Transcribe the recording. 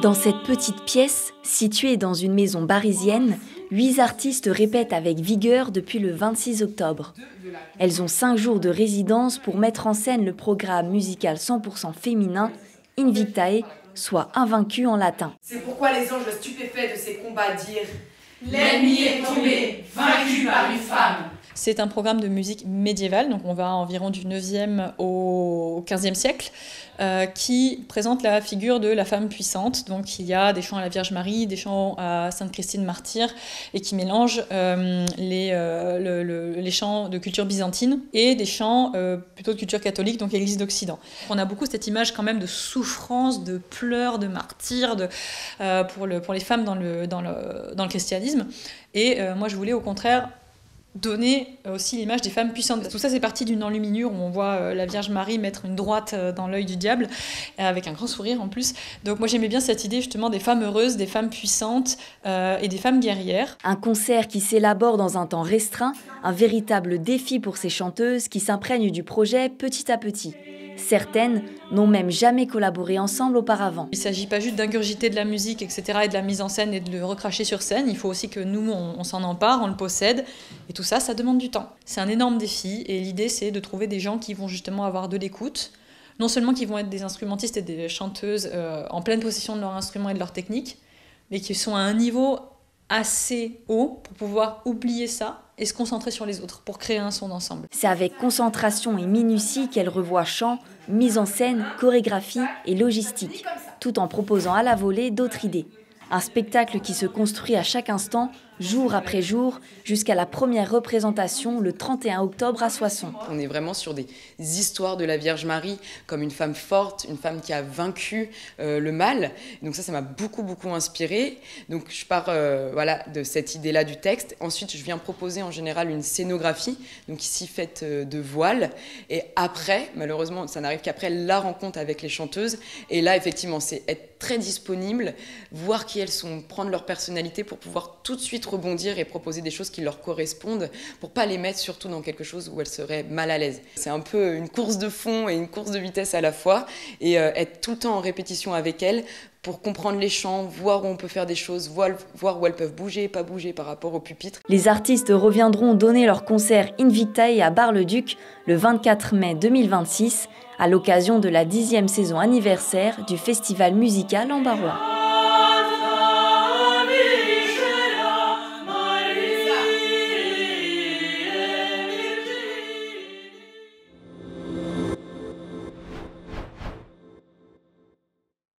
Dans cette petite pièce, située dans une maison parisienne, 8 artistes répètent avec vigueur depuis le 26 octobre. Elles ont 5 jours de résidence pour mettre en scène le programme musical 100% féminin, Invictae, soit invaincu en latin. C'est pourquoi les anges stupéfaits de ces combats dirent « L'ennemi est tombé, vaincu par une femme ». C'est un programme de musique médiévale, donc on va environ du 9e au 15e siècle, qui présente la figure de la femme puissante. Donc il y a des chants à la Vierge Marie, des chants à Sainte Christine Martyre, et qui mélangent les chants de culture byzantine et des chants plutôt de culture catholique, donc Église d'Occident. On a beaucoup cette image quand même de souffrance, de pleurs, de martyrs pour les femmes dans le christianisme. Et moi je voulais au contraire donner aussi l'image des femmes puissantes. Tout ça, c'est parti d'une enluminure où on voit la Vierge Marie mettre une droite dans l'œil du diable, avec un grand sourire en plus. Donc moi, j'aimais bien cette idée justement des femmes heureuses, des femmes puissantes et des femmes guerrières. Un concert qui s'élabore dans un temps restreint, un véritable défi pour ces chanteuses qui s'imprègnent du projet petit à petit. Certaines n'ont même jamais collaboré ensemble auparavant. Il ne s'agit pas juste d'ingurgiter de la musique, etc., et de la mise en scène et de le recracher sur scène. Il faut aussi que nous, on s'en empare, on le possède. Et tout ça, ça demande du temps. C'est un énorme défi. Et l'idée, c'est de trouver des gens qui vont justement avoir de l'écoute. Non seulement qui vont être des instrumentistes et des chanteuses en pleine possession de leur instrument et de leur technique, mais qui sont à un niveau assez haut pour pouvoir oublier ça et se concentrer sur les autres pour créer un son d'ensemble. C'est avec concentration et minutie qu'elle revoit chant, mise en scène, chorégraphie et logistique, tout en proposant à la volée d'autres idées. Un spectacle qui se construit à chaque instant, jour après jour, jusqu'à la première représentation le 31 octobre à Soissons. On est vraiment sur des histoires de la Vierge Marie comme une femme forte, une femme qui a vaincu le mal. Donc ça m'a beaucoup inspirée. Donc je pars de cette idée-là du texte. Ensuite, je viens proposer en général une scénographie, donc ici faite de voiles. Et après, malheureusement, ça n'arrive qu'après la rencontre avec les chanteuses. Et là, effectivement, c'est être très disponible, voir qui elles sont, prendre leur personnalité pour pouvoir tout de suite rebondir et proposer des choses qui leur correspondent pour pas les mettre surtout dans quelque chose où elles seraient mal à l'aise. C'est un peu une course de fond et une course de vitesse à la fois et être tout le temps en répétition avec elles pour comprendre les chants, voir où on peut faire des choses, voir où elles peuvent bouger et pas bouger par rapport au pupitre. Les artistes reviendront donner leur concert Invictae à Bar-le-Duc le 24 mai 2026 à l'occasion de la 10e saison anniversaire du festival musical en Barrois.